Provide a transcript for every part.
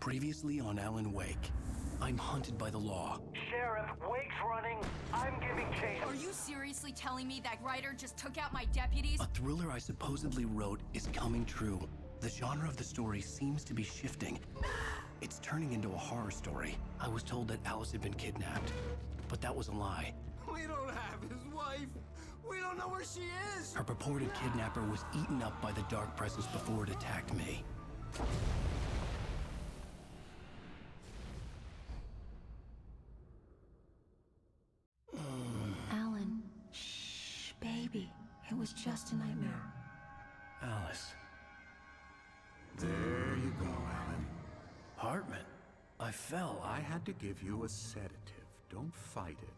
Previously on Alan Wake. I'm hunted by the law. Sheriff, Wake's running. I'm giving chase. Are you seriously telling me that Ryder just took out my deputies? A thriller I supposedly wrote is coming true. The genre of the story seems to be shifting. It's turning into a horror story. I was told that Alice had been kidnapped, but that was a lie. We don't have his wife. We don't know where she is. Her purported kidnapper was eaten up by the dark presence before it attacked me. Alan, shh, baby. It was just a nightmare. Alice. There you go, Alan. Hartman. I fell. I had to give you a sedative. Don't fight it.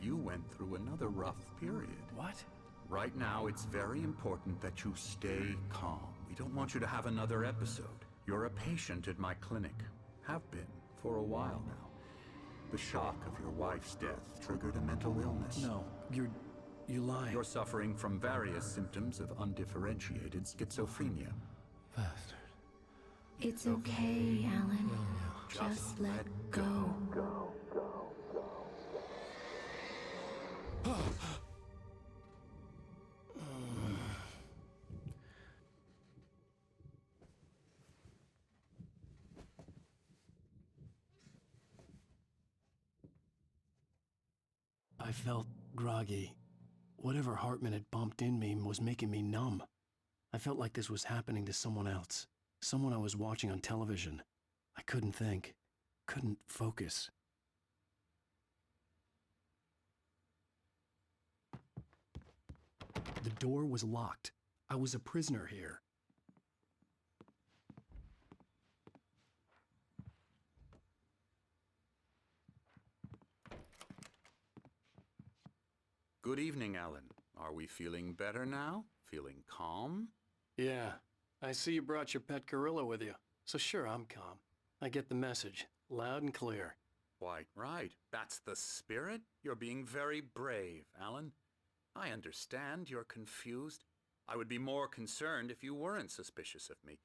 You went through another rough period. What? Right now, it's very important that you stay calm. We don't want you to have another episode. You're a patient at my clinic. Have been for a while now. The shock of your wife's death triggered a mental illness. No, you lie. You're suffering from various symptoms of undifferentiated schizophrenia. Bastard. It's okay, Alan. Just let go. I felt groggy. Whatever Hartman had bumped in me was making me numb. I felt like this was happening to someone else. Someone I was watching on television. I couldn't think. Couldn't focus. The door was locked. I was a prisoner here. Good evening, Alan. Are we feeling better now? Feeling calm? Yeah. I see you brought your pet gorilla with you. So sure, I'm calm. I get the message. Loud and clear. Quite right. That's the spirit. You're being very brave, Alan. I understand you're confused. I would be more concerned if you weren't suspicious of me.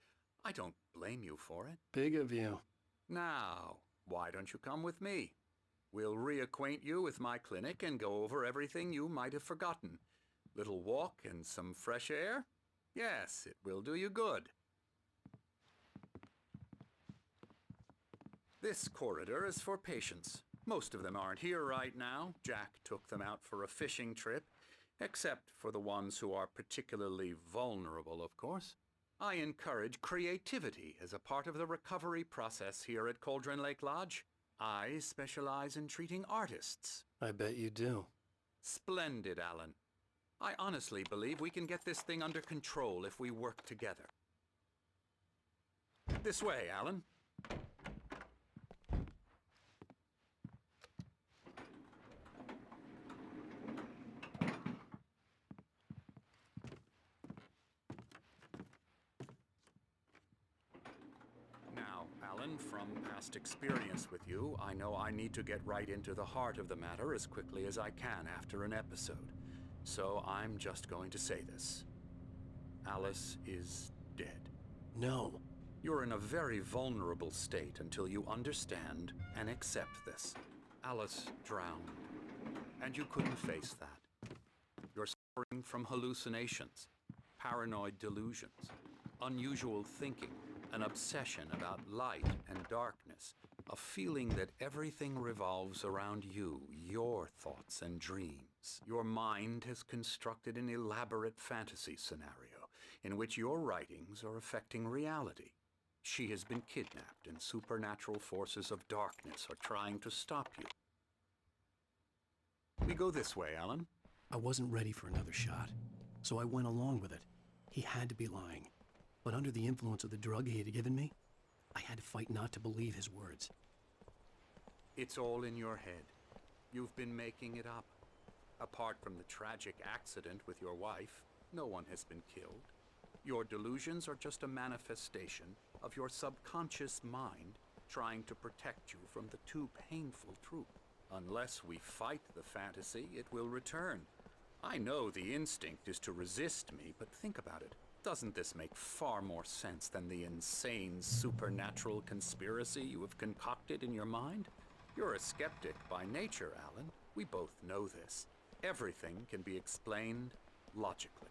I don't blame you for it. Big of you. Now, why don't you come with me? We'll reacquaint you with my clinic and go over everything you might have forgotten. Little walk and some fresh air? Yes, it will do you good. This corridor is for patients. Most of them aren't here right now. Jack took them out for a fishing trip, except for the ones who are particularly vulnerable, of course. I encourage creativity as a part of the recovery process here at Cauldron Lake Lodge. I specialize in treating artists. I bet you do. Splendid, Alan. I honestly believe we can get this thing under control if we work together. This way, Alan. Now, Alan, from past experience with you, I know I need to get right into the heart of the matter as quickly as I can after an episode. So I'm just going to say this. Alice is dead. No. You're in a very vulnerable state until you understand and accept this. Alice drowned, and you couldn't face that. You're suffering from hallucinations, paranoid delusions, unusual thinking, an obsession about light and darkness, a feeling that everything revolves around you, your thoughts and dreams. Your mind has constructed an elaborate fantasy scenario in which your writings are affecting reality. She has been kidnapped, and supernatural forces of darkness are trying to stop you. We go this way, Alan. I wasn't ready for another shot, so I went along with it. He had to be lying. But under the influence of the drug he had given me, I had to fight not to believe his words. It's all in your head. You've been making it up. Apart from the tragic accident with your wife, no one has been killed. Your delusions are just a manifestation of your subconscious mind trying to protect you from the too painful truth. Unless we fight the fantasy, it will return. I know the instinct is to resist me, but think about it. Doesn't this make far more sense than the insane supernatural conspiracy you have concocted in your mind? You're a skeptic by nature, Alan. We both know this. Everything can be explained logically.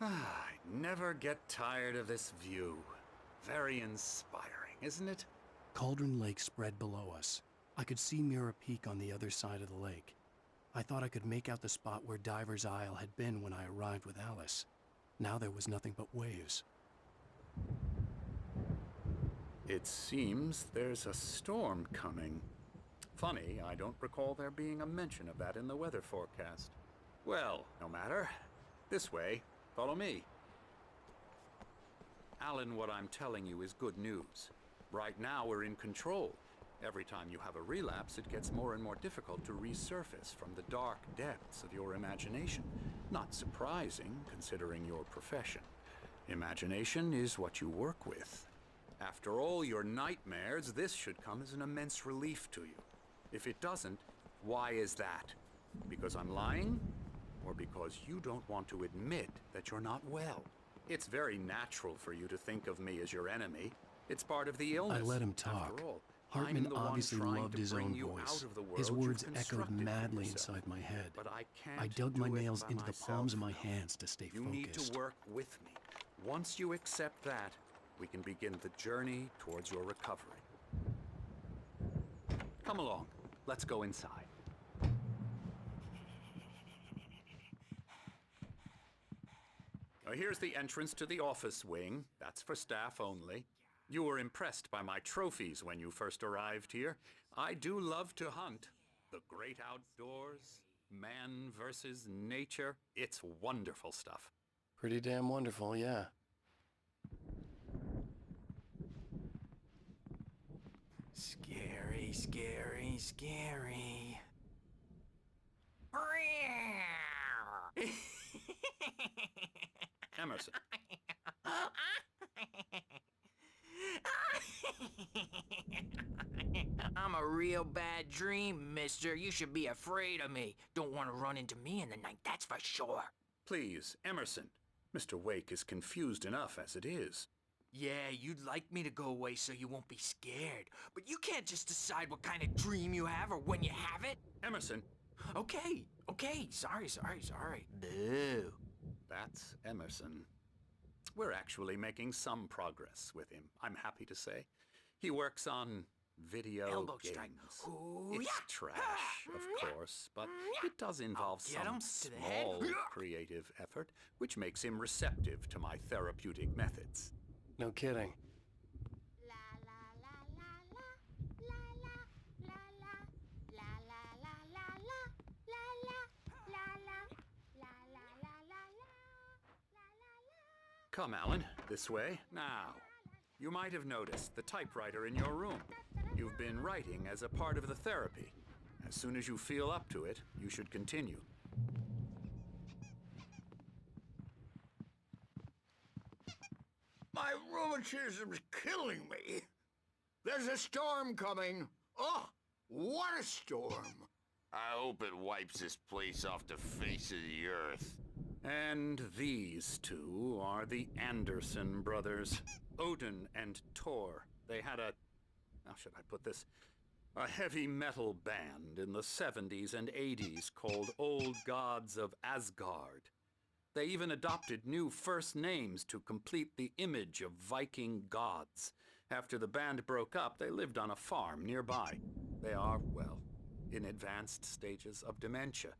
I never get tired of this view. Very inspiring, isn't it? Cauldron Lake spread below us. I could see Mirror Peak on the other side of the lake. I thought I could make out the spot where Diver's Isle had been when I arrived with Alice. Now there was nothing but waves. It seems there's a storm coming. Funny, I don't recall there being a mention of that in the weather forecast. Well, no matter. This way. Follow me. Alan, what I'm telling you is good news. Right now, we're in control. Every time you have a relapse, it gets more and more difficult to resurface from the dark depths of your imagination. Not surprising, considering your profession. Imagination is what you work with. After all your nightmares, this should come as an immense relief to you. If it doesn't, why is that? Because I'm lying? Or because you don't want to admit that you're not well? It's very natural for you to think of me as your enemy. It's part of the illness. I let him talk. After all, Hartman I'm the one obviously trying loved to his bring own you voice. out of the His world words you've echoed constructed for madly yourself. inside my head. But I can't I dug do my it nails by into the myself palms of my now. hands to stay You focused. need to work with me. Once you accept that, we can begin the journey towards your recovery. Come along. Let's go inside. Now, here's the entrance to the office wing. That's for staff only. You were impressed by my trophies when you first arrived here. I do love to hunt. The great outdoors, man versus nature. It's wonderful stuff. Pretty damn wonderful, yeah. Scary, scary, scary. Emerson. I'm a real bad dream, mister. You should be afraid of me. Don't want to run into me in the night, that's for sure. Please, Emerson. Mr. Wake is confused enough as it is. Yeah, you'd like me to go away so you won't be scared. But you can't just decide what kind of dream you have or when you have it. Emerson, Okay, sorry. Boo. that's Emerson. We're actually making some progress with him, I'm happy to say. He works on video Elbow games. strike. Ooh, It's yeah. trash, of course, but it does involve Get him some to the head. small creative effort, which makes him receptive to my therapeutic methods. No kidding. Come, Alan, this way. Now, you might have noticed the typewriter in your room. You've been writing as a part of the therapy. As soon as you feel up to it, you should continue. My rheumatism's killing me. There's a storm coming. Oh, what a storm. I hope it wipes this place off the face of the earth. And these two are the Anderson brothers, Odin and Thor. They had how should I put this? A heavy metal band in the 70s and 80s called Old Gods of Asgard. They even adopted new first names to complete the image of Viking gods. After the band broke up, they lived on a farm nearby. They are, well, in advanced stages of dementia.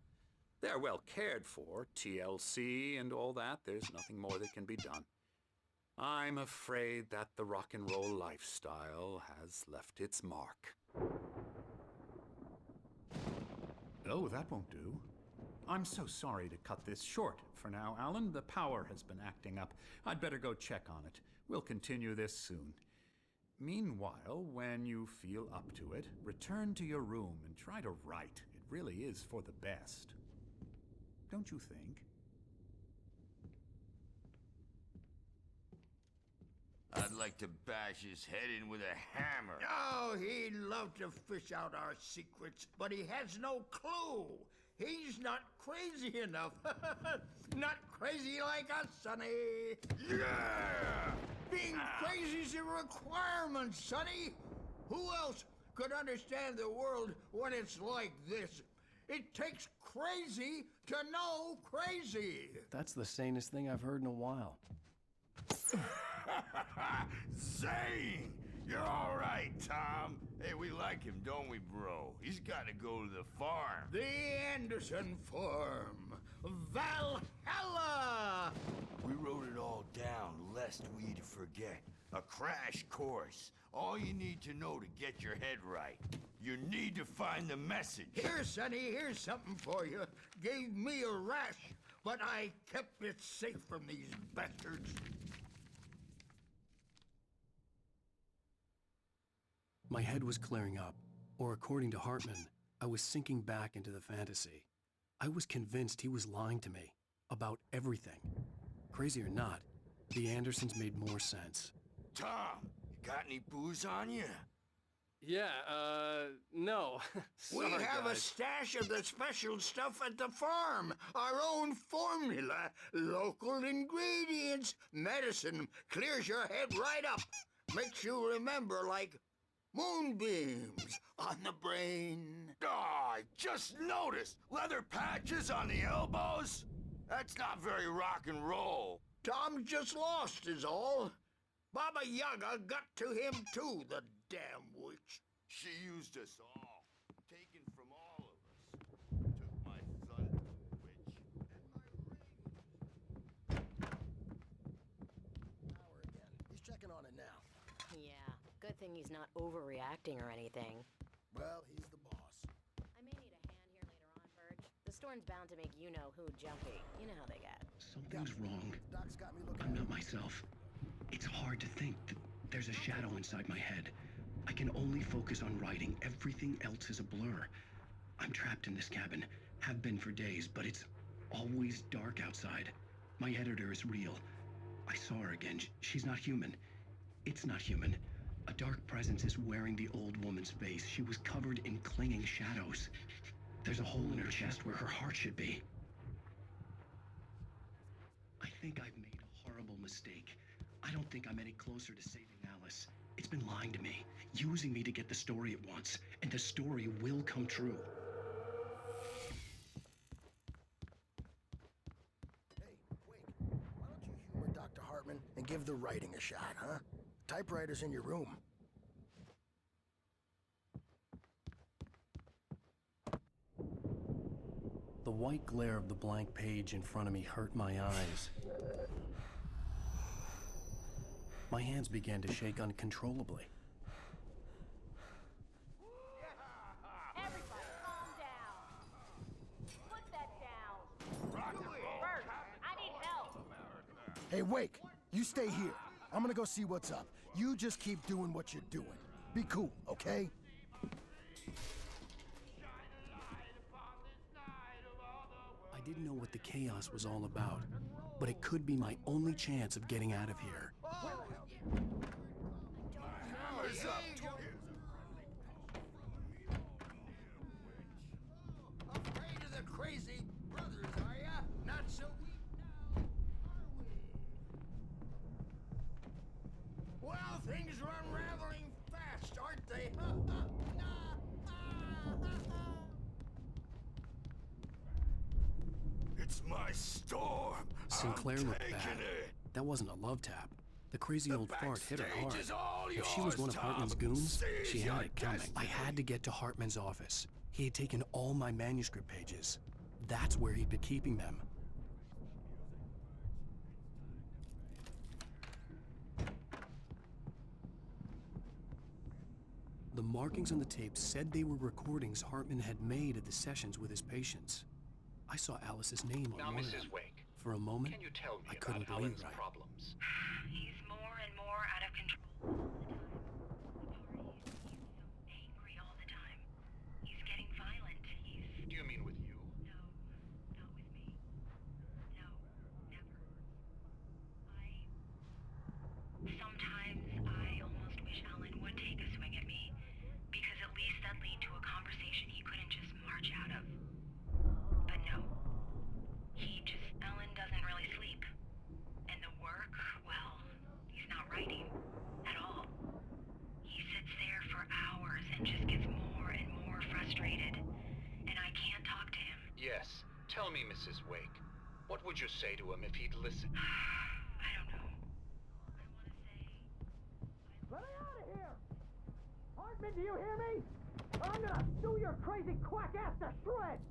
They're well cared for, TLC and all that. There's nothing more that can be done. I'm afraid that the rock and roll lifestyle has left its mark. Oh, that won't do. I'm so sorry to cut this short for now, Alan. The power has been acting up. I'd better go check on it. We'll continue this soon. Meanwhile, when you feel up to it, return to your room and try to write. It really is for the best. Don't you think? I'd like to bash his head in with a hammer. Oh, he'd love to fish out our secrets, but he has no clue. He's not crazy enough. Not crazy like us, Sonny. Yeah! Being crazy's a requirement, Sonny. Who else could understand the world when it's like this? It takes crazy to know crazy. That's the sanest thing I've heard in a while. Zane! You're all right, Tom. Hey, we like him, don't we, bro? He's got to go to the farm. The Anderson Farm. Valhalla! We wrote it all down, lest we'd forget. A crash course. All you need to know to get your head right. You need to find the message. Here, Sonny, here's something for you. Gave me a rash, but I kept it safe from these bastards. My head was clearing up, or according to Hartman, I was sinking back into the fantasy. I was convinced he was lying to me about everything. Crazy or not, the Andersons made more sense. Tom, you got any booze on you? Yeah, no. We have a stash of the special stuff at the farm. Our own formula. Local ingredients. Medicine clears your head right up. Makes you remember like moonbeams on the brain. Oh, I just noticed. Leather patches on the elbows? That's not very rock and roll. Tom just lost is all. Baba Yaga got to him too, the damn witch. She used us all. Taken from all of us. Took my thunder, witch, and my ring. Power again. He's checking on it now. Yeah, good thing he's not overreacting or anything. Well, he's the boss. I may need a hand here later on, Verge. The storm's bound to make you-know-who jumpy. You know how they get. Something's wrong. Doc's got me looking. I'm not myself. It's hard to think that there's a shadow inside my head. I can only focus on writing. Everything else is a blur. I'm trapped in this cabin. Have been for days, but it's always dark outside. My editor is real. I saw her again. She's not human. It's not human. A dark presence is wearing the old woman's face. She was covered in clinging shadows. There's a hole in her chest where her heart should be. I think I've made a horrible mistake. I don't think I'm any closer to saving Alice. It's been lying to me, using me to get the story it wants, and the story will come true. Hey, wait. Why don't you humor Dr. Hartman and give the writing a shot, huh? Typewriter's in your room. The white glare of the blank page in front of me hurt my eyes. My hands began to shake uncontrollably. Everybody, calm down. Put that down. Bert, I need help. Hey, Wake, you stay here. I'm gonna go see what's up. You just keep doing what you're doing. Be cool, okay? I didn't know what the chaos was all about, but it could be my only chance of getting out of here. Hammer's up. Afraid of the crazy brothers, are ya? Not so weak now, are we? Well, things are unraveling fast, aren't they? It's my storm. Sinclair I'm looked taking bad. it. That wasn't a love tap. The crazy old fart hit her hard. backstage is all If she was yours, one of Hartman's Tom. goons, Seize she your had it coming. I destiny. had to get to Hartman's office. He had taken all my manuscript pages. That's where he'd been keeping them. The markings on the tape said they were recordings Hartman had made at the sessions with his patients. I saw Alice's name on Now, one of them. Mrs. Wake, For a moment, can you tell me I about couldn't believe Alan's right. problems? He's more and more out of control angry all the time. He's getting violent. Do you mean with you? No, not with me. No, never. Sometimes Alan just gets more and more frustrated, and I can't talk to him. Yes. Tell me, Mrs. Wake. What would you say to him if he'd listen? I don't know. Let me out of here! Hartman, do you hear me? Or I'm gonna sue your crazy quack ass to shreds!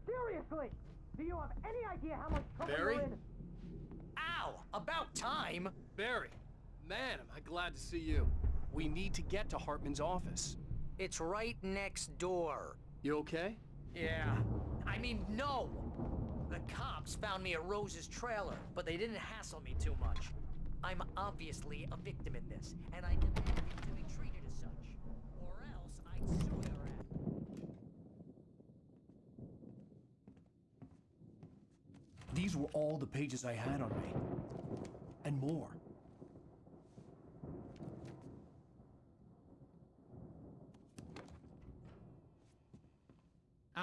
Seriously! Do you have any idea how much trouble Barry? you're in? Ow! About time! Barry, man, am I glad to see you. We need to get to Hartman's office. It's right next door. You okay? Yeah. I mean, no! The cops found me at Rose's trailer, but they didn't hassle me too much. I'm obviously a victim in this, and I demand to be treated as such. Or else I'd sue their ass. These were all the pages I had on me. And more.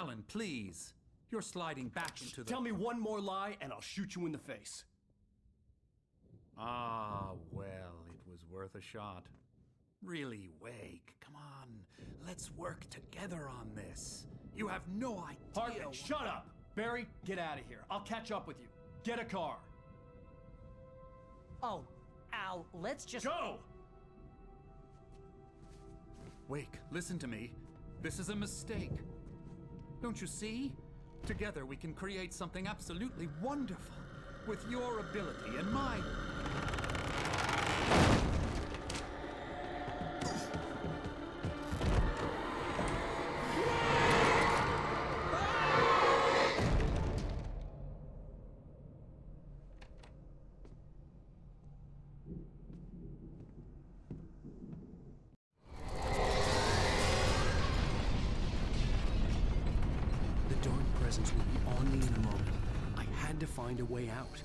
Alan, please. You're sliding back into the... Tell me one more lie and I'll shoot you in the face. Ah, well, it was worth a shot. Really, Wake, come on. Let's work together on this. You have no idea... Hartman, shut up! Barry, get out of here. I'll catch up with you. Get a car. Oh, Al, let's just... Go! Wake, listen to me. This is a mistake. Don't you see? Together we can create something absolutely wonderful. With your ability and mine. The dark presence will be on me in a moment. I had to find a way out.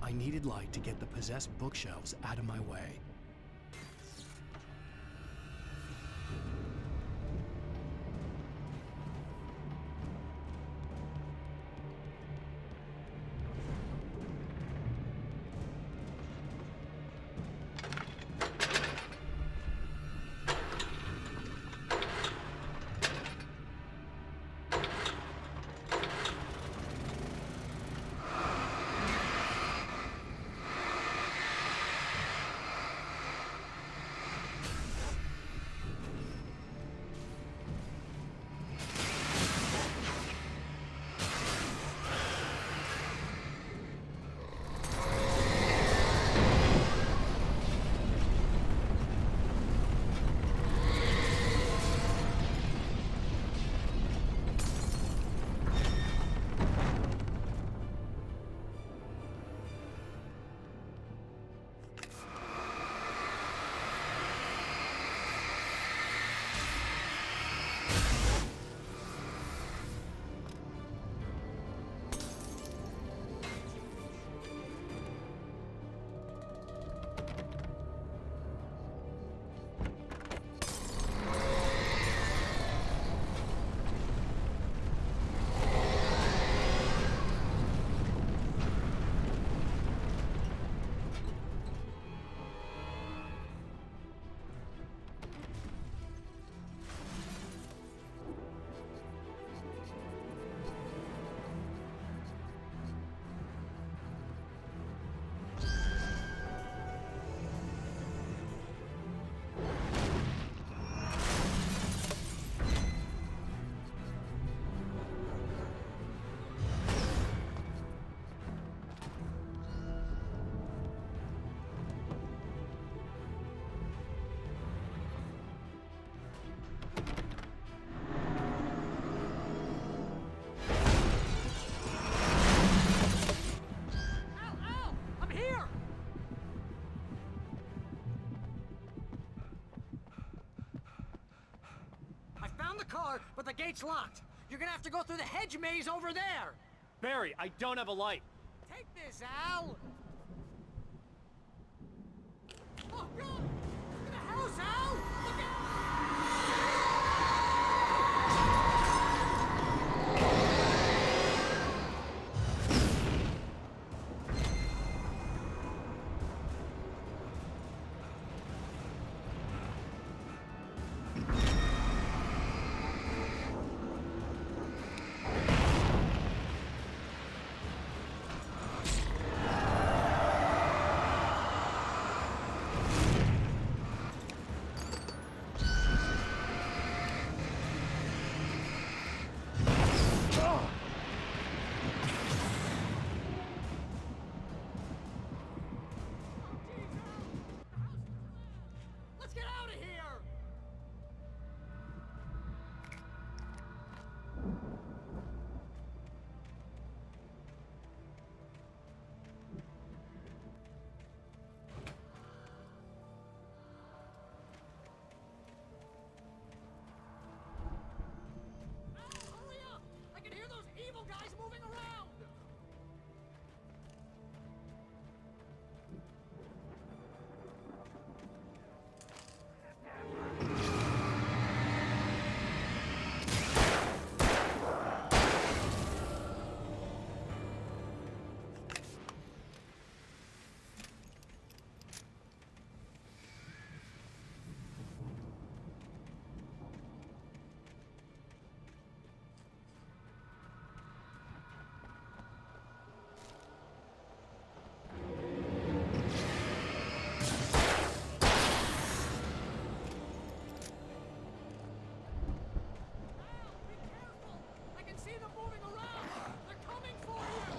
I needed light to get the possessed bookshelves out of my way. car, but the gate's locked. You're gonna have to go through the hedge maze over there. Barry, I don't have a light. Take this, Al! Oh, God! Look at the house, Al! Look at... Let's get out of here! Hurry up! I can hear those evil guys moving around! Be careful! I can see them moving around! They're coming for you!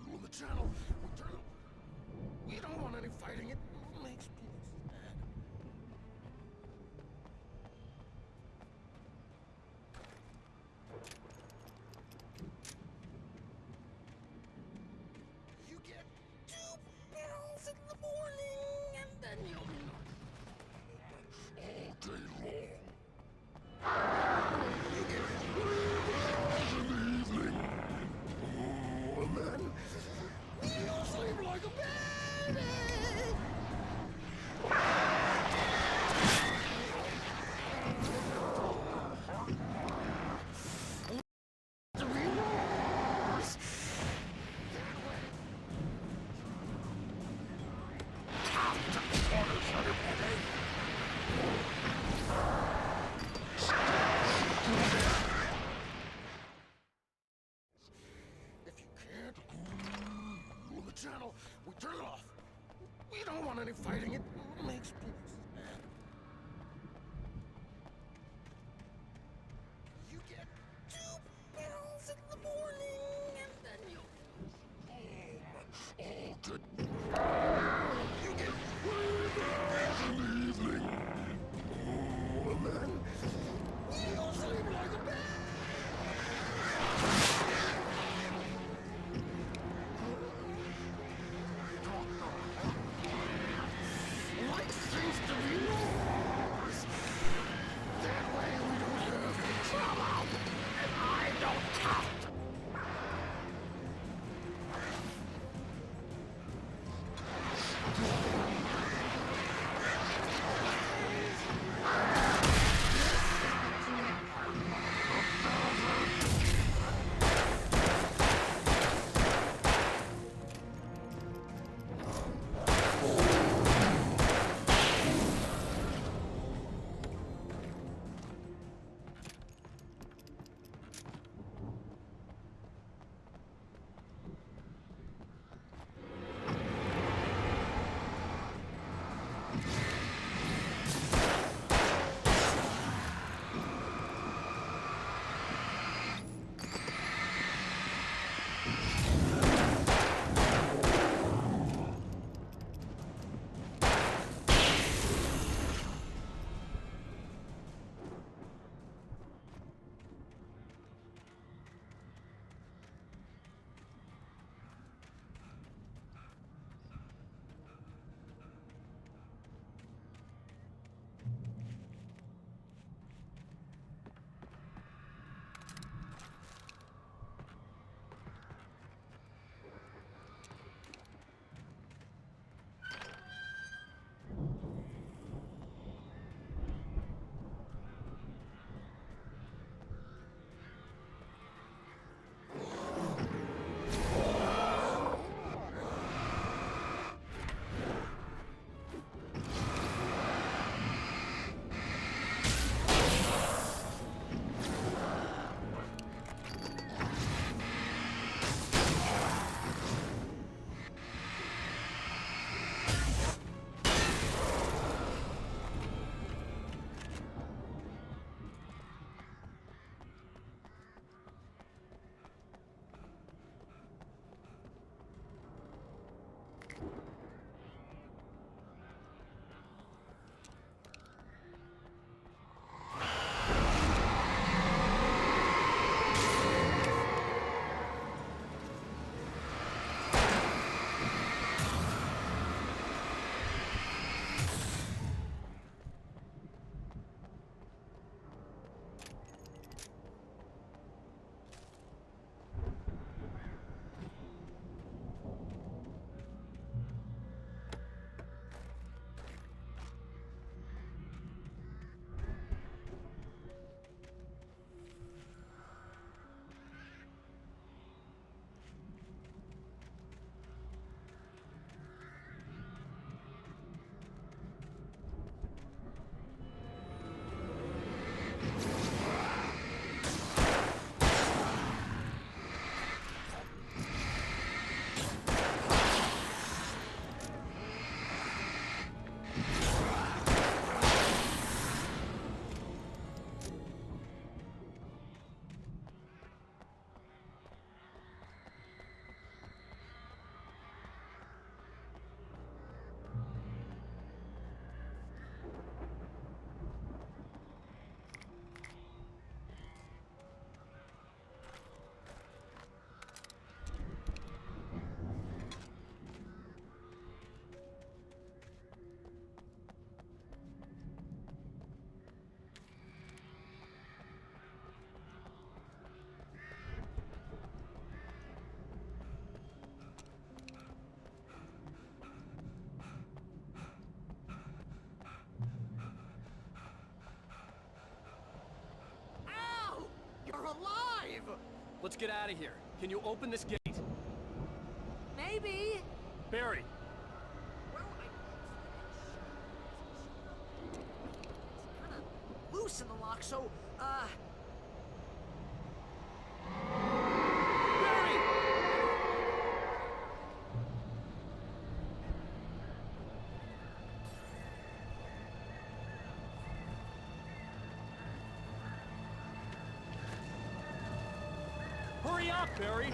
Move the channel. We don't want any fighting. It makes people sad. You get 2 pills in the morning, and then you'll be all day long. You get 3 pills in the evening. Oh, and then you'll sleep like a baby. If you can't move the channel, we turn it off. We don't want any fighting. It makes people sad. You get 2 pills in the morning, and then you'll all good. You get 3 pills in the evening. Oh, and then you'll sleep like a baby. Let's get out of here. Can you open this gate? Maybe. Barry! Well, it's kind of loose in the lock, so, Barry! Hurry up, Barry!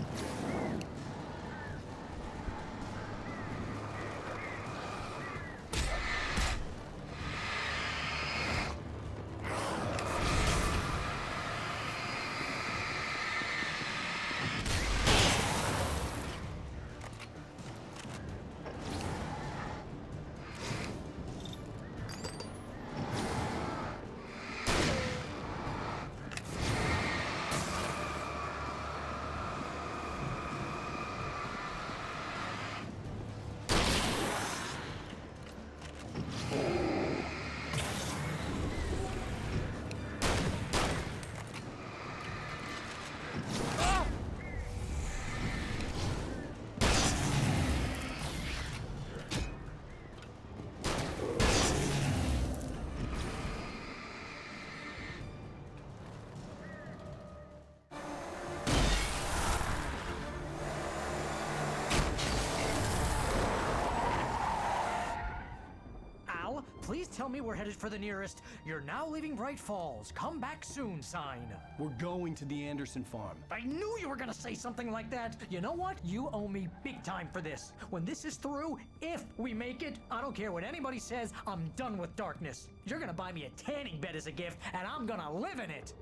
Al, please tell me we're headed for the nearest "You're now leaving Bright Falls. Come back soon" sign. We're going to the Anderson farm. I knew you were gonna say something like that. You know what? You owe me big time for this. When this is through, if we make it, I don't care what anybody says, I'm done with darkness. You're gonna buy me a tanning bed as a gift, and I'm gonna live in it.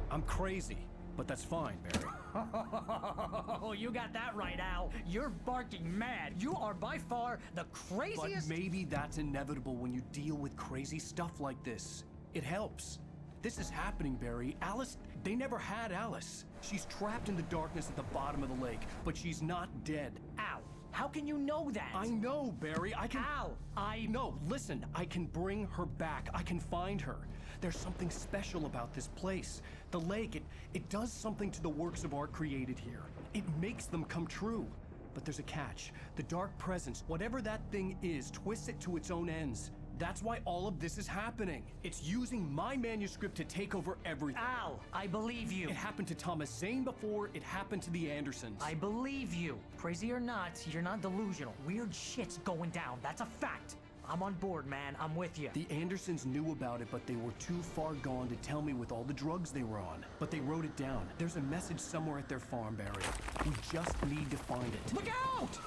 I'm crazy, but that's fine, Barry. Oh, you got that right, Al. You're barking mad. You are by far the But craziest. maybe that's inevitable when you deal with crazy stuff like this. It helps. This is happening, Barry. Alice, they never had Alice. She's trapped in the darkness at the bottom of the lake, but she's not dead. Al, how can you know that? I know, Barry. I can... Al, No, listen. I can bring her back. I can find her. There's something special about this place. The lake, it does something to the works of art created here. It makes them come true. But there's a catch. The dark presence, whatever that thing is, twists it to its own ends. That's why all of this is happening. It's using my manuscript to take over everything. Al, I believe you. It happened to Thomas Zane before, it happened to the Andersons. I believe you. Crazy or not, you're not delusional. Weird shit's going down. That's a fact. I'm on board, man. I'm with you. The Andersons knew about it, but they were too far gone to tell me with all the drugs they were on. But they wrote it down. There's a message somewhere at their farm, Barry. We just need to find it. Look out!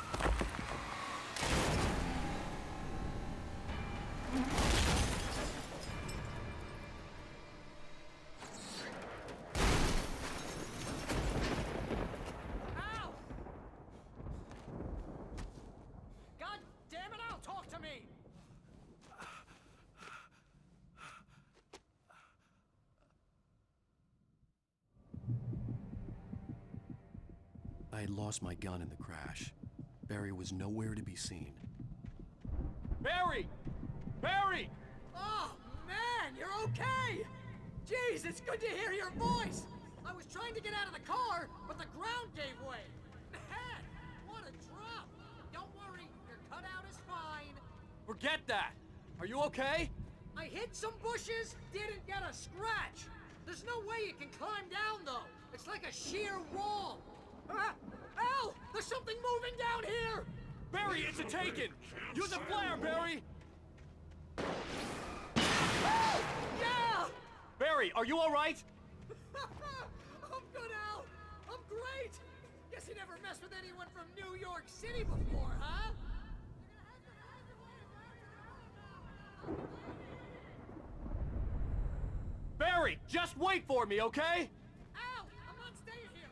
Ow! God damn it, Al, talk to me! I had lost my gun in the crash. Barry was nowhere to be seen. Barry! Barry! Oh, man, you're okay! Jeez, it's good to hear your voice! I was trying to get out of the car, but the ground gave way. Man, what a drop! Don't worry, your cutout is fine. Forget that! Are you okay? I hit some bushes, didn't get a scratch. There's no way you can climb down, though. It's like a sheer wall. Al, there's something moving down here! Barry, it's a taken! Use a flare, Barry! Yeah! Barry, are you alright? I'm good, Al. I'm great. Guess you never messed with anyone from New York City before, huh? Barry, just wait for me, okay? Al, I'm not staying here.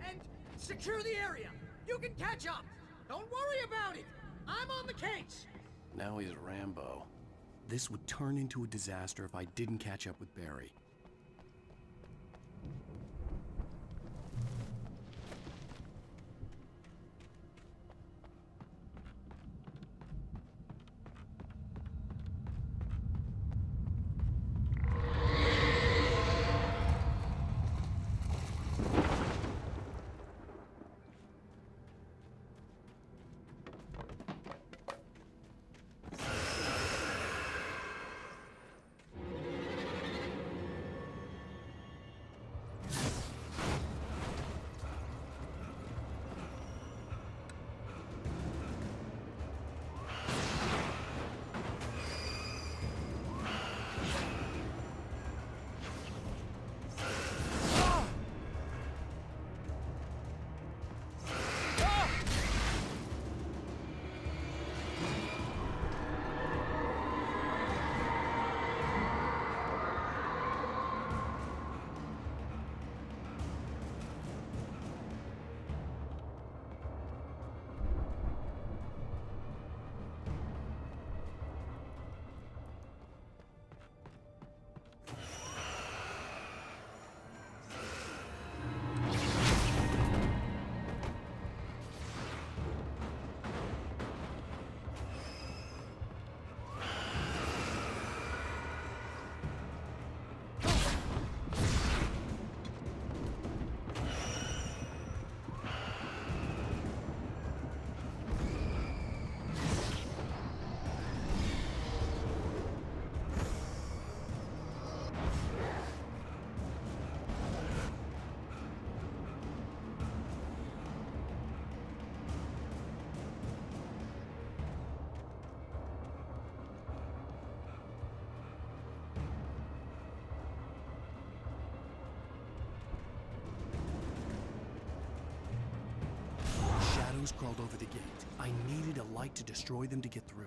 And secure the area. You can catch up. Don't worry about it. I'm on the case. Now he's Rambo. This would turn into a disaster if I didn't catch up with Barry. Shadows crawled over the gate. I needed a light to destroy them to get through.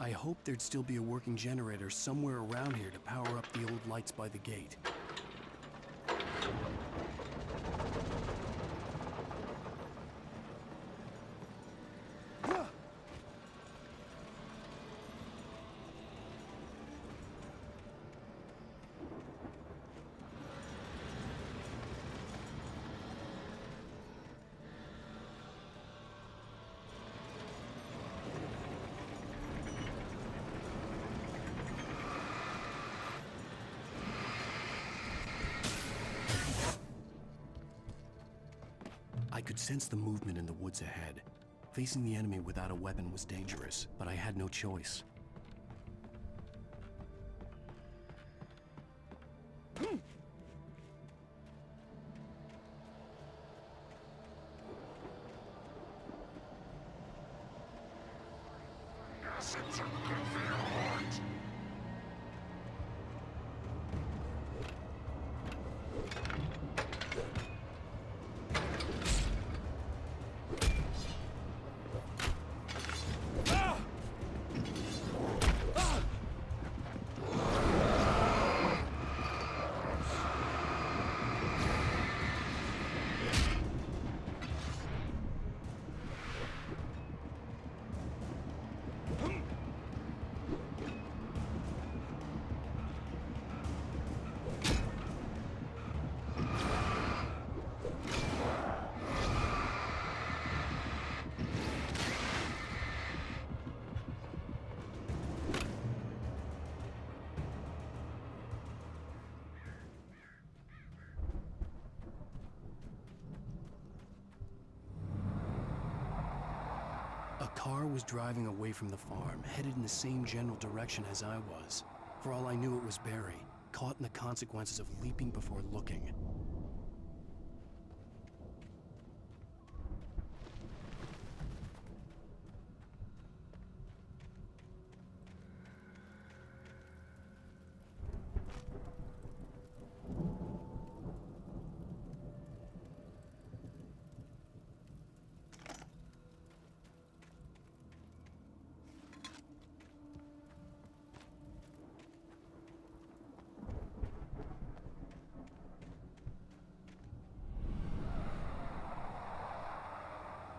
I hoped there'd still be a working generator somewhere around here to power up the old lights by the gate. I could sense the movement in the woods ahead. Facing the enemy without a weapon was dangerous, but I had no choice. A car was driving away from the farm, headed in the same general direction as I was. For all I knew, it was Barry, caught in the consequences of leaping before looking.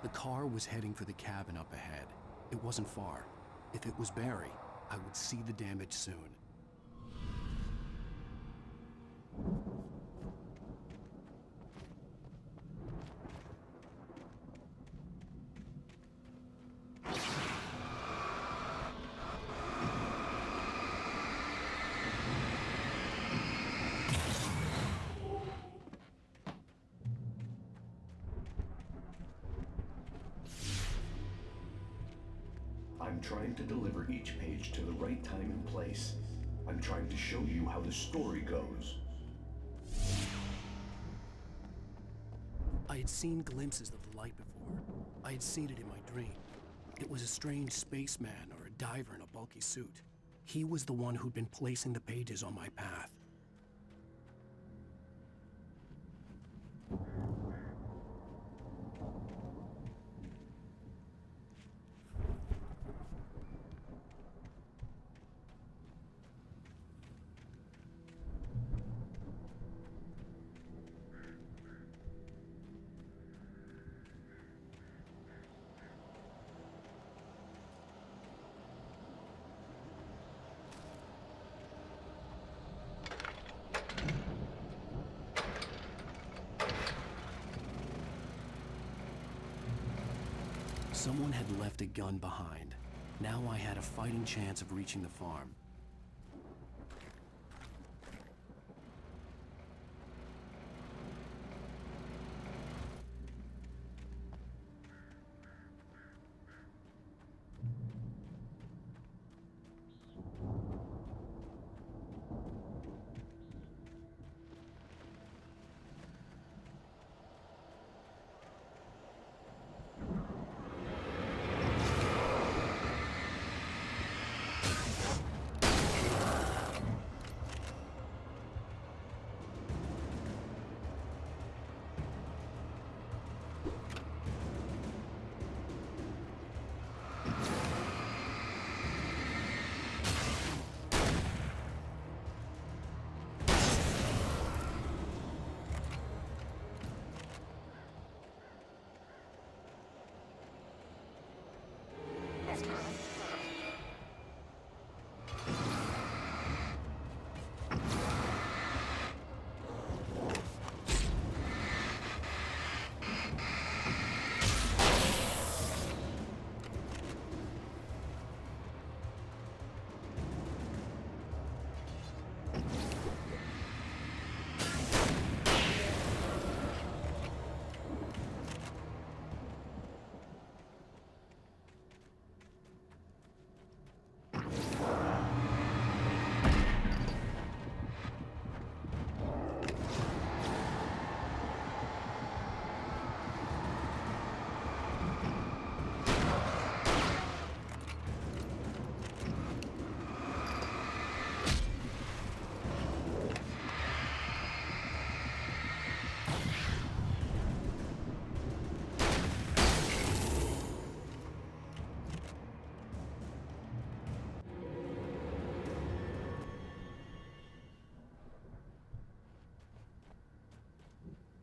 The car was heading for the cabin up ahead. It wasn't far. If it was Barry, I would see the damage soon. I'm trying to deliver each page to the right time and place. I'm trying to show you how the story goes. I had seen glimpses of the light before. I had seen it in my dream. It was a strange spaceman or a diver in a bulky suit. He was the one who'd been placing the pages on my path. Someone had left a gun behind. Now I had a fighting chance of reaching the farm.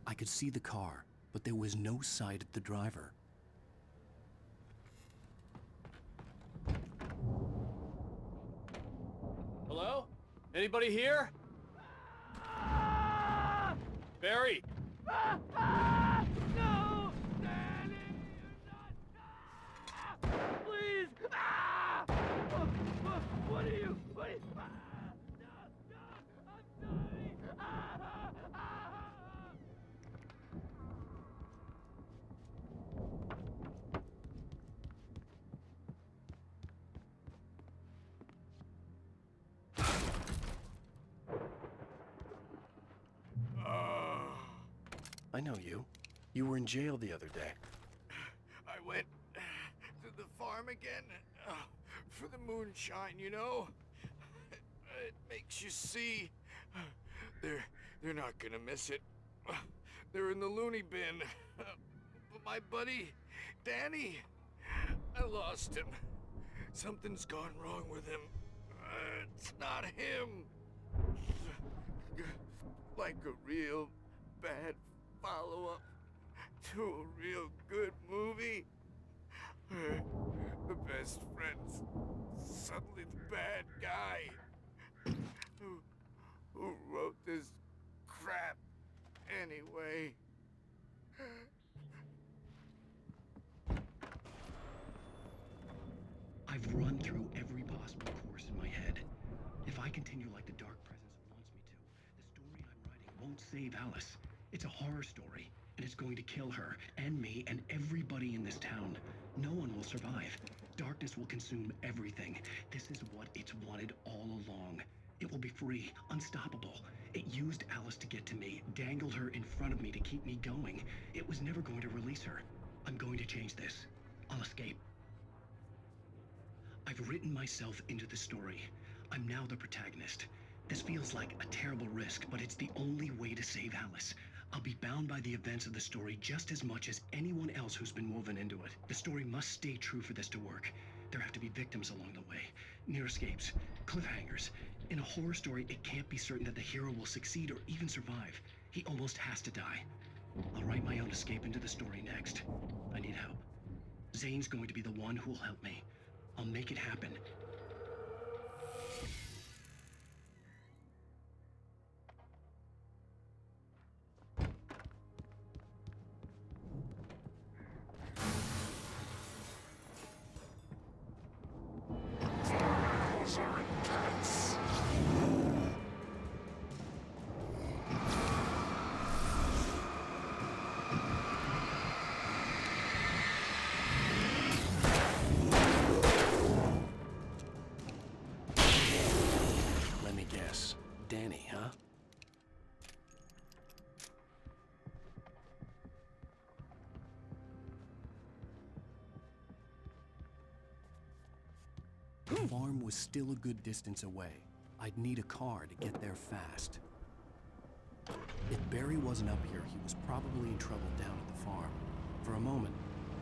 I could see the car, but there was no sight of the driver. Hello? Anybody here? Barry! No! Danny! You're not... Please! What are you... What are you... I'm sorry! I know you. You were in jail the other day. I went to the farm again for the moonshine, you know? It makes you see. They're not gonna miss it. They're in the loony bin. But my buddy, Danny, I lost him. Something's gone wrong with him. It's not him. Like a real bad follow-up to a real good movie. bad guy. Who wrote this crap anyway? I've run through every possible course in my head. If I continue like the Dark Presence wants me to, the story I'm writing won't save Alice. It's a horror story, and it's going to kill her, and me, and everybody in this town. No one will survive. Darkness will consume everything. This is what it's wanted all along. It will be free, unstoppable. It used Alice to get to me, dangled her in front of me to keep me going. It was never going to release her. I'm going to change this. I'll escape. I've written myself into the story. I'm now the protagonist. This feels like a terrible risk, but it's the only way to save Alice. I'll be bound by the events of the story just as much as anyone else who's been woven into it. The story must stay true for this to work. There have to be victims along the way, near escapes, cliffhangers. In a horror story, it can't be certain that the hero will succeed or even survive. He almost has to die. I'll write my own escape into the story next. I need help. Zane's going to be the one who'll help me. I'll make it happen. Let me guess. Danny, huh? The farm was still a good distance away. I'd need a car to get there fast. If Barry wasn't up here, he was probably in trouble down at the farm. For a moment,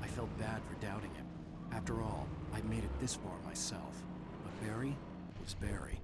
I felt bad for doubting him. After all, I'd made it this far myself. But Barry was Barry.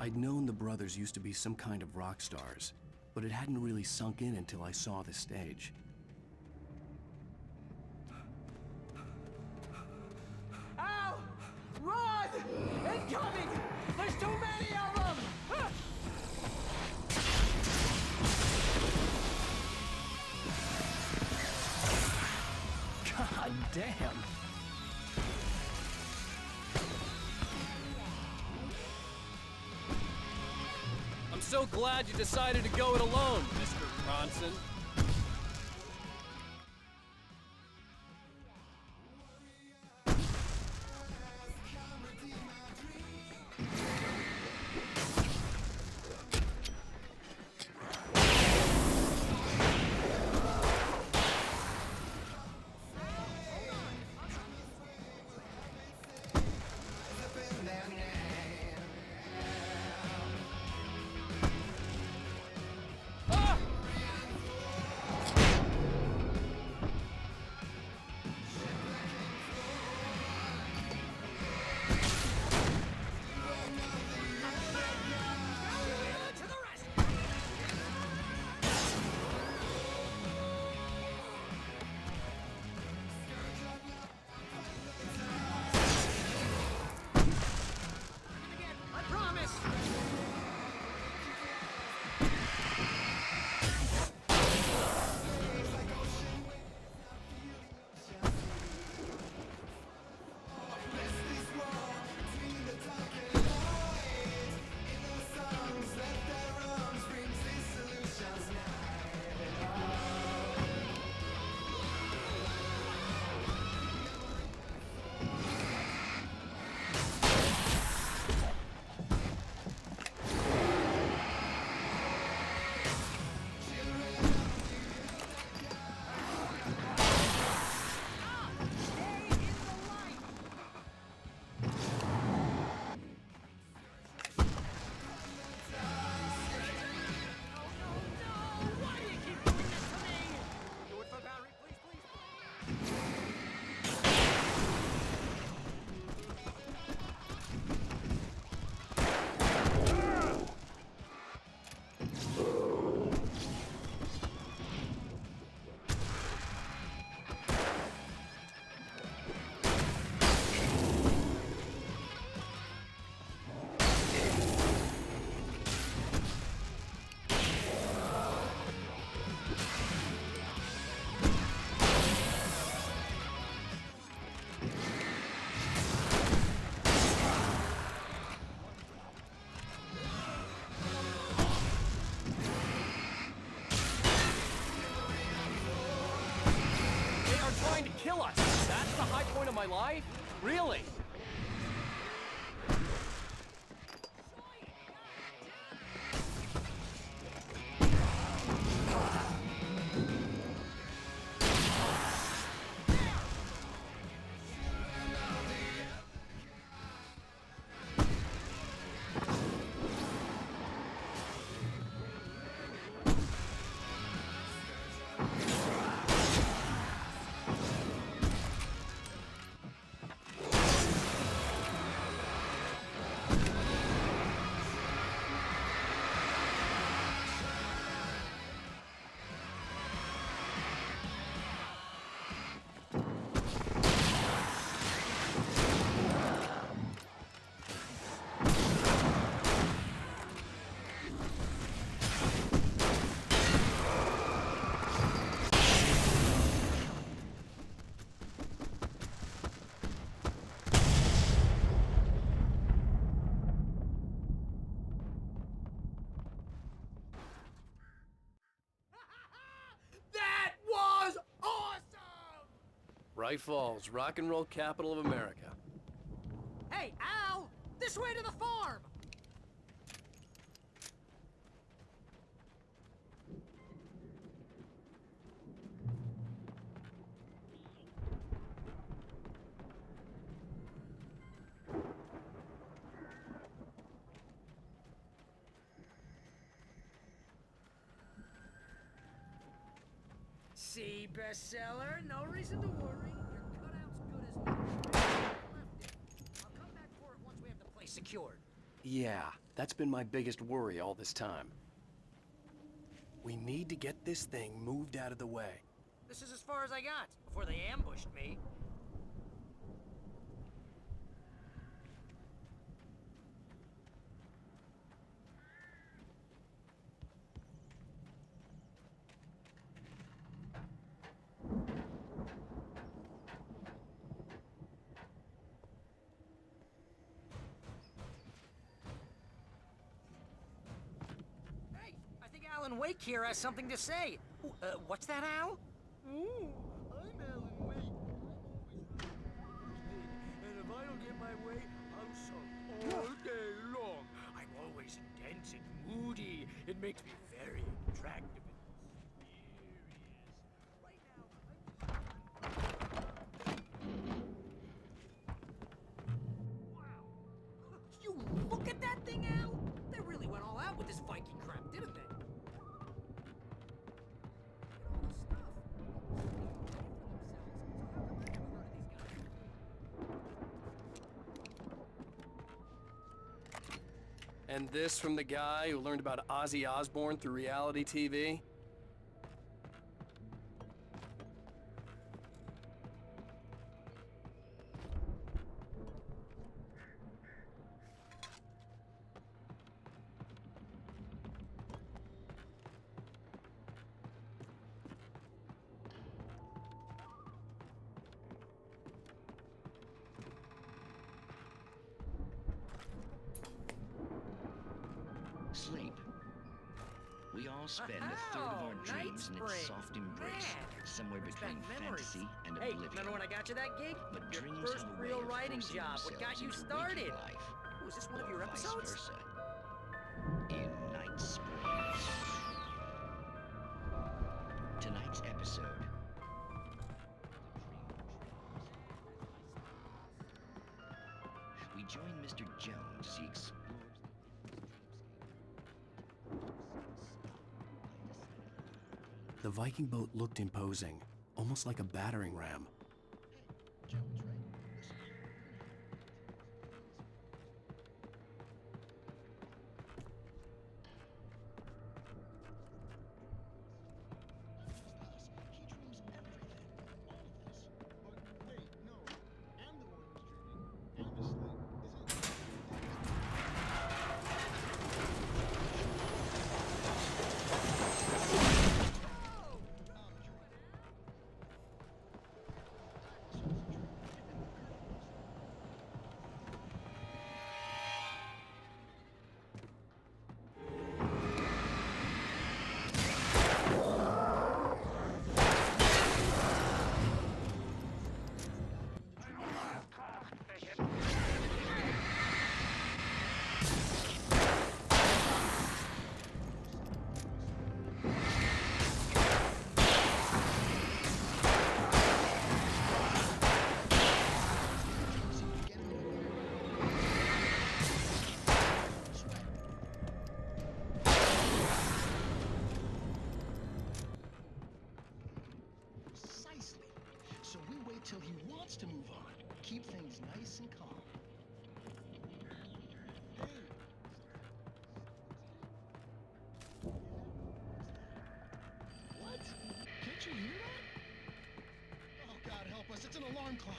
I'd known the brothers used to be some kind of rock stars, but it hadn't really sunk in until I saw the stage. Al! Run! Incoming! There's too many of them! God damn! I'm so glad you decided to go it alone, Mr. Bronson. Kill us! That's the high point of my life? Really? Bright Falls, rock and roll capital of America. Hey, Al! This way to the farm! See, bestseller, no reason to worry. Your cutout's good as new. I'll come back for it once we have the place secured. Yeah, that's been my biggest worry all this time. We need to get this thing moved out of the way. This is as far as I got, before they ambushed me. Hey, I think Alan Wake here has something to say. Ooh, what's that, Al? Ooh, I'm Alan Wake. And if I don't get my way, I'm sulk all day long. I'm always intense and moody. It makes me very attractive and mysterious. Right now, wow. You look at that thing, Al? They really went all out with this Viking crap, didn't they? And this from the guy who learned about Ozzy Osbourne through reality TV? Sleep. We all spend a third of our dreams in its soft embrace, somewhere between fantasy and Hey, oblivion. remember when I got you that gig? But Your dreams first have a way real of writing forcing job. What got themselves you into started? waking life, Was this one of your or vice episodes? versa. In Night Springs. Tonight's episode. We join Mr. Jones as he explores The Viking boat looked imposing, almost like a battering ram. Precisely. So we wait till he wants to move on. Keep things nice and calm. What? Can't you hear that? Oh, God help us. It's an alarm clock.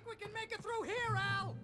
think we can make it through here, Al?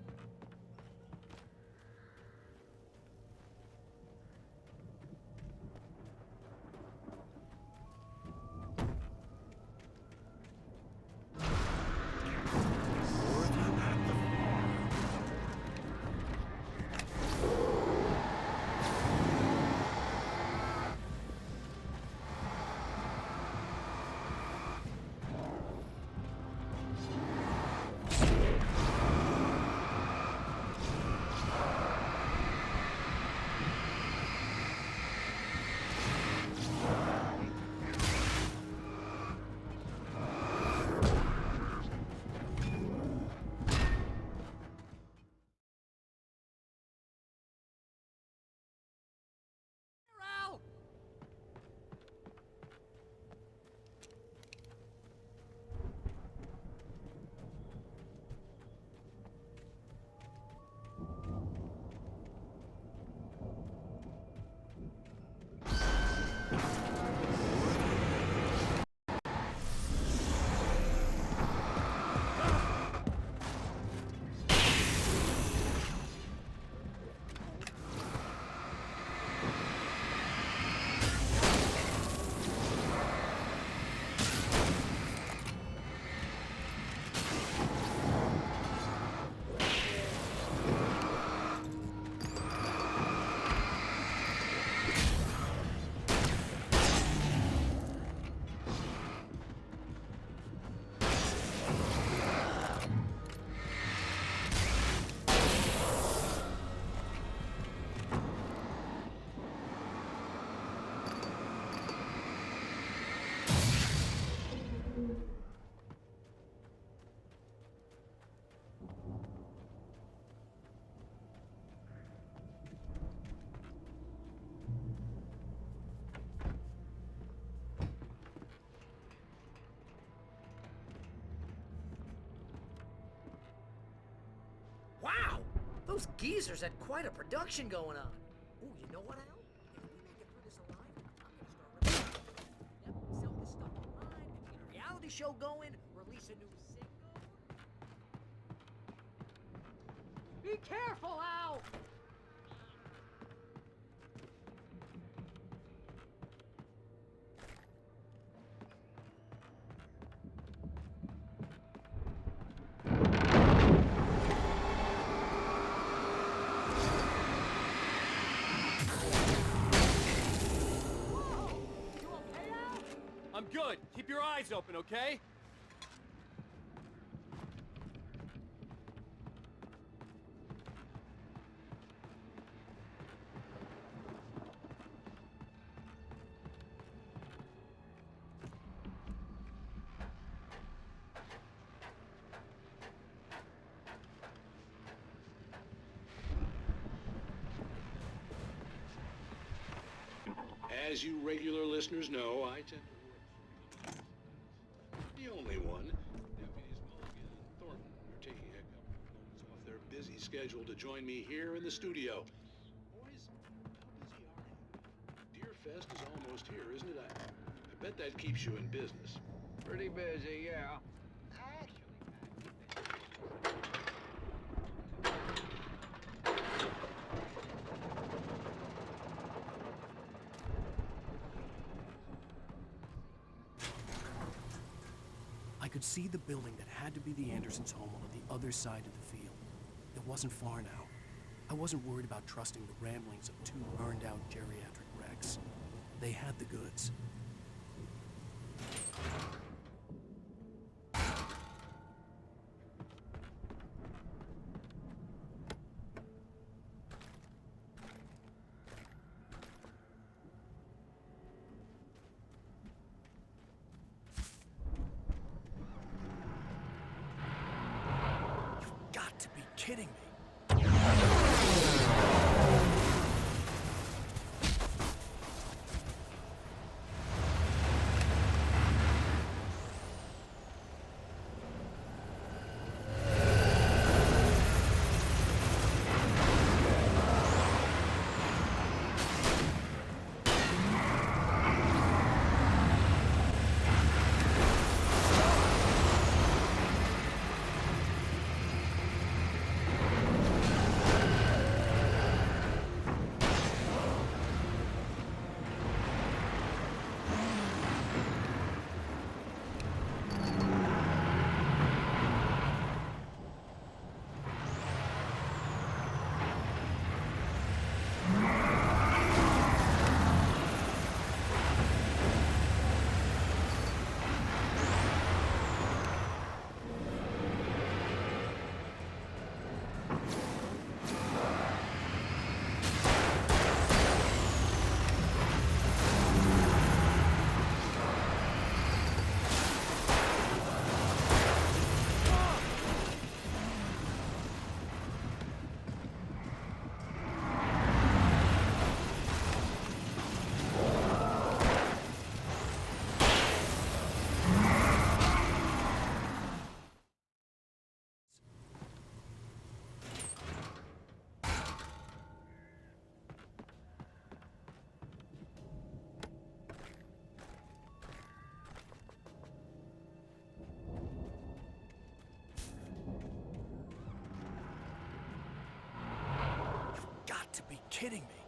Wow! Those geezers had quite a production going on. Ooh, you know what, Al? If we make it through this alive, I'm gonna start releasing. Yep, sell this stuff online, maybe get a reality show going, release a new single. Be careful, Al! I'm good. Keep your eyes open, okay? As you regular listeners know, I tend to work the only one. Deputies Mulligan and Thornton are taking a couple of moments off their busy schedule to join me here in the studio. Boys, how busy are you? Deerfest is almost here, isn't it? I bet that keeps you in business. Pretty busy, yeah. I could see the building that had to be the Andersons' home on the other side of the field. It wasn't far now. I wasn't worried about trusting the ramblings of two burned-out geriatric wrecks. They had the goods. Kidding me. kidding me?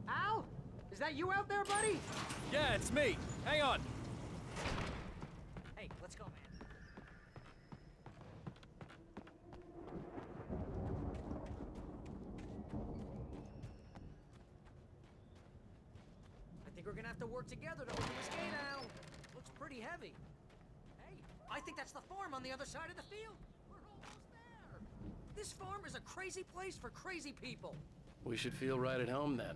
Al? Is that you out there, buddy? Yeah, it's me. Hang on. Hey, let's go, man. I think we're gonna have to work together to open this gate, Al. Looks pretty heavy. Hey, I think that's the farm on the other side of the field. We're almost there. This farm is a crazy place for crazy people. We should feel right at home then.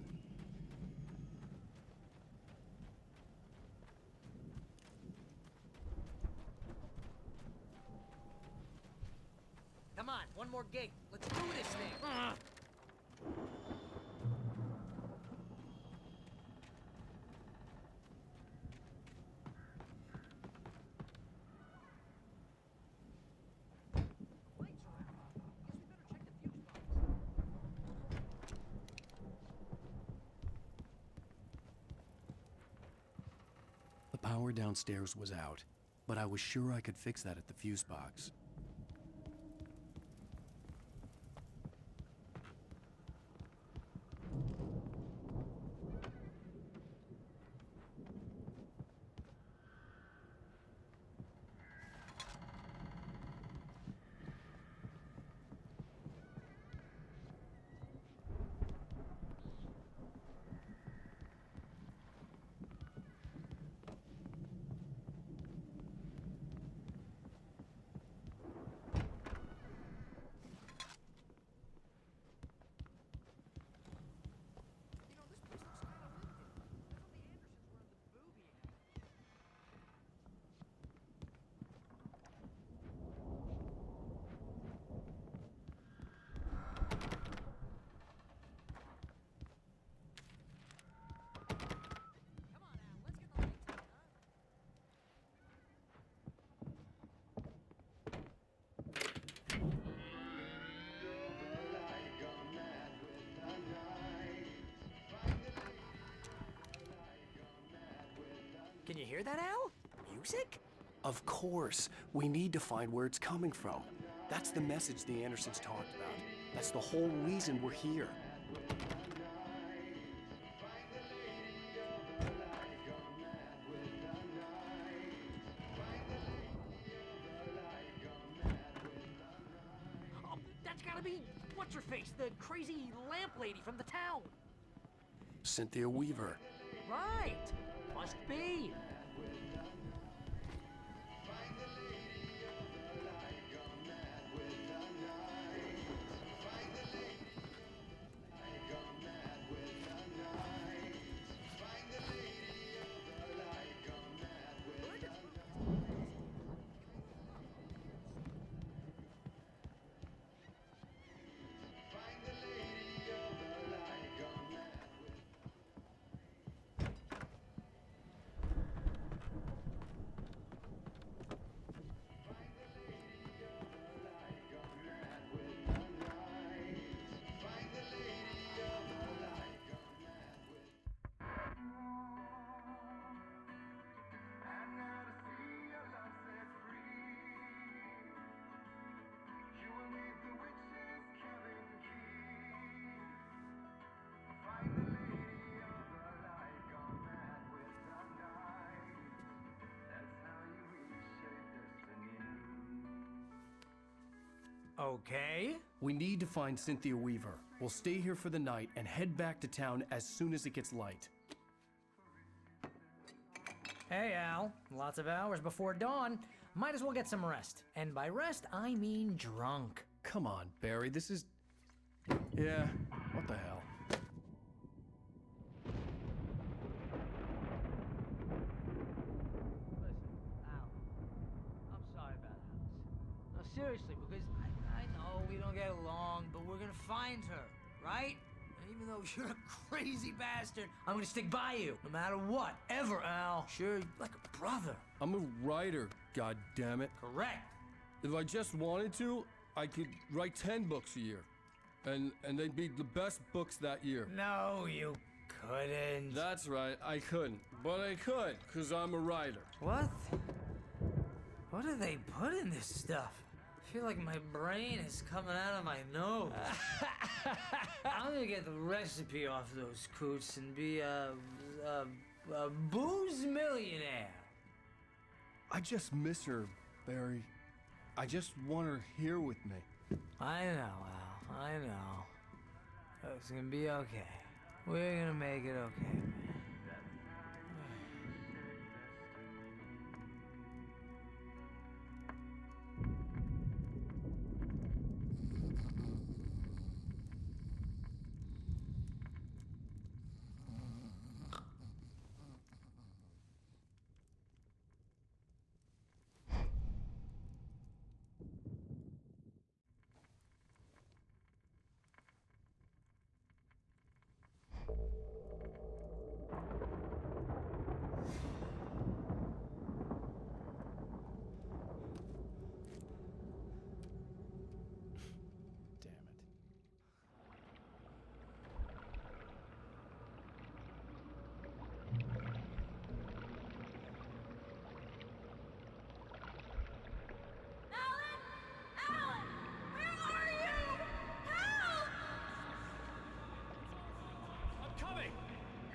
Come on, one more gate. Let's do this thing. The power downstairs was out, but I was sure I could fix that at the fuse box. hear that, Al? Music? Of course. We need to find where it's coming from. That's the message the Andersons talked about. That's the whole reason we're here. Oh, that's gotta be what's-her-face, the crazy lamp lady from the town. Cynthia Weaver. Right. Must be. Okay. We need to find Cynthia Weaver. We'll stay here for the night and head back to town as soon as it gets light. Hey, Al. Lots of hours before dawn. Might as well get some rest. And by rest, I mean drunk. Come on, Barry, this is... Yeah, what the hell? I'm sorry about Alice. No, seriously, because I know we don't get along, but we're gonna find her, right? And even though you're a crazy bastard, I'm gonna stick by you, no matter what, ever, Al. Sure, like a brother. I'm a writer, goddammit. Correct. If I just wanted to, I could write 10 books a year. And they'd be the best books that year. No, you couldn't. That's right, I couldn't. But I could, because I'm a writer. What? What do they put in this stuff? I feel like my brain is coming out of my nose. I'm gonna get the recipe off those coots and be a booze millionaire. I just miss her, Barry. I just want her here with me. I know, Al. I know. It's gonna be okay. We're gonna make it okay, man.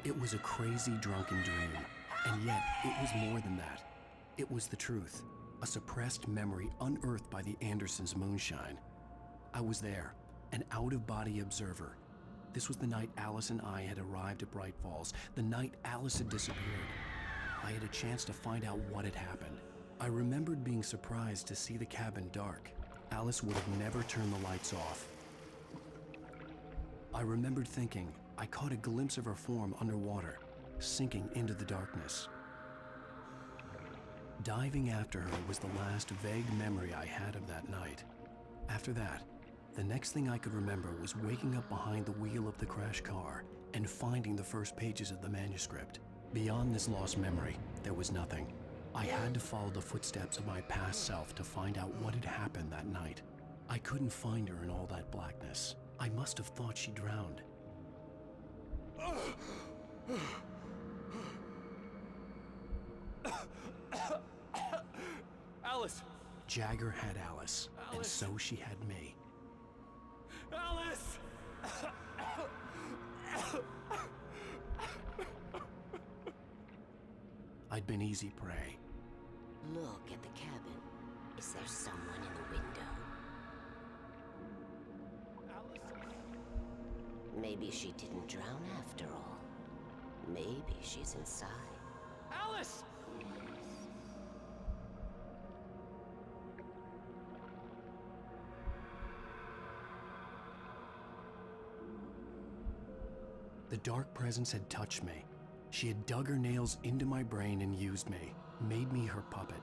It was a crazy drunken dream, and yet it was more than that. It was the truth, a suppressed memory unearthed by the Andersons' moonshine. I was there, an out-of-body observer. This was the night Alice and I had arrived at Bright Falls, the night Alice had disappeared. I had a chance to find out what had happened. I remembered being surprised to see the cabin dark. Alice would have never turned the lights off. I remembered thinking, I caught a glimpse of her form underwater, sinking into the darkness. Diving after her was the last vague memory I had of that night. After that, the next thing I could remember was waking up behind the wheel of the crashed car and finding the first pages of the manuscript. Beyond this lost memory, there was nothing. I had to follow the footsteps of my past self to find out what had happened that night. I couldn't find her in all that blackness. I must have thought she drowned. Jagger had Alice, and so she had me. Alice! I'd been easy prey. Look at the cabin. Is there someone in the window? Maybe she didn't drown after all. Maybe she's inside. Alice! The dark presence had touched me. She had dug her nails into my brain and used me, made me her puppet.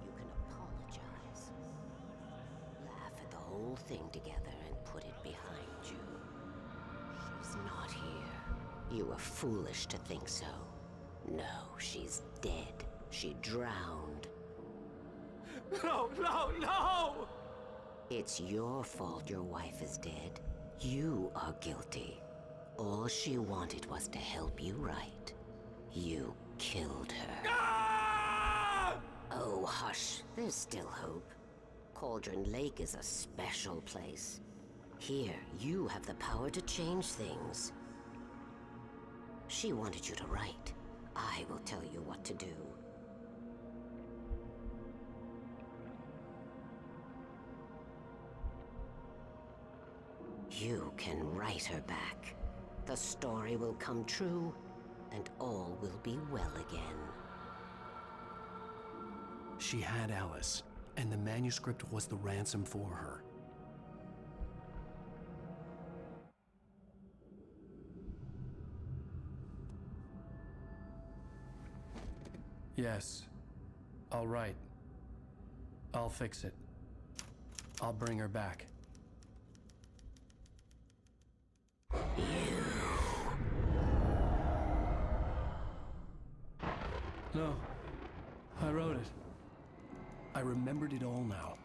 You can apologize. Laugh at the whole thing together and put it behind you. She's not here. You were foolish to think so. No, she's dead. She drowned. No, no, no! It's your fault your wife is dead. You are guilty. All she wanted was to help you right. You killed her. Ah! Oh, hush. There's still hope. Cauldron Lake is a special place. Here, you have the power to change things. She wanted you to write. I will tell you what to do. You can write her back. The story will come true, and all will be well again. She had Alice, and the manuscript was the ransom for her. Yes, I'll write. I'll fix it. I'll bring her back. No, I wrote it. I remembered it all now.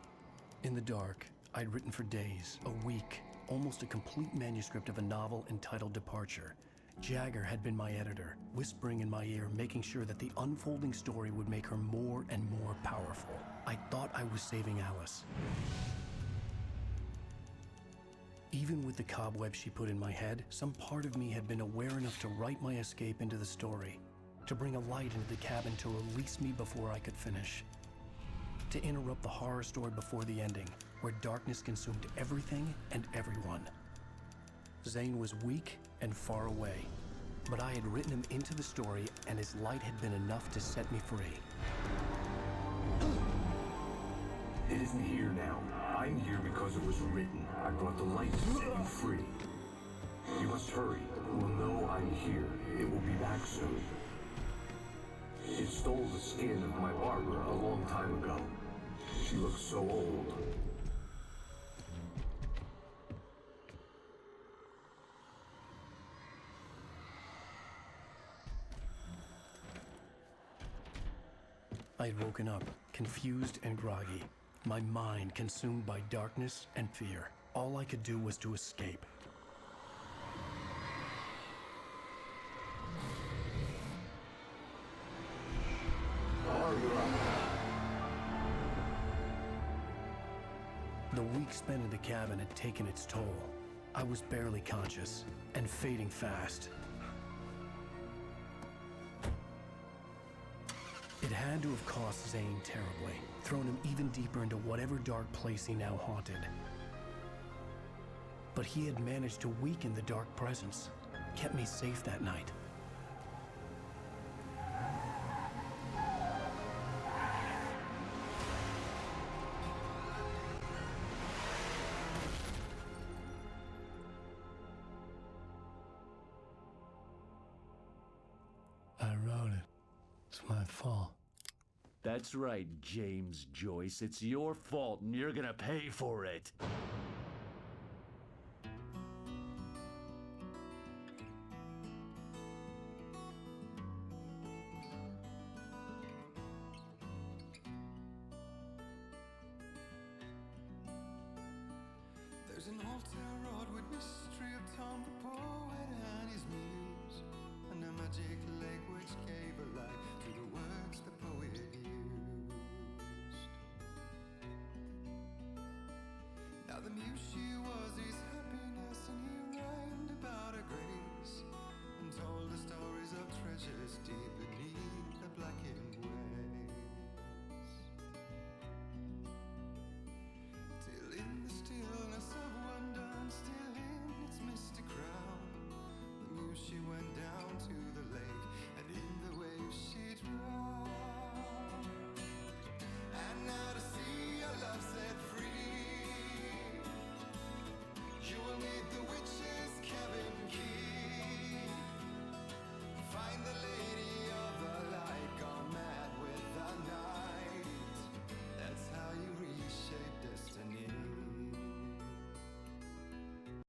In the dark, I'd written for days, a week, almost a complete manuscript of a novel entitled Departure. Jagger had been my editor, whispering in my ear, making sure that the unfolding story would make her more and more powerful. I thought I was saving Alice. Even with the cobweb she put in my head, some part of me had been aware enough to write my escape into the story, to bring a light into the cabin to release me before I could finish, to interrupt the horror story before the ending, where darkness consumed everything and everyone. Zane was weak and far away, but I had written him into the story, and his light had been enough to set me free. It isn't here now. I'm here because it was written. I brought the light to set you free. You must hurry. It will know I'm here. It will be back soon. It stole the skin of my Barbara a long time ago. She looks so old. I'd woken up, confused and groggy, my mind consumed by darkness and fear. All I could do was to escape. The week spent in the cabin had taken its toll. I was barely conscious, and fading fast. It had to have cost Zane terribly, thrown him even deeper into whatever dark place he now haunted. But he had managed to weaken the dark presence, kept me safe that night. I wrote it. It's my fault. That's right, James Joyce. It's your fault, and you're gonna pay for it. There's There's an old tale wrought with mystery of tongue.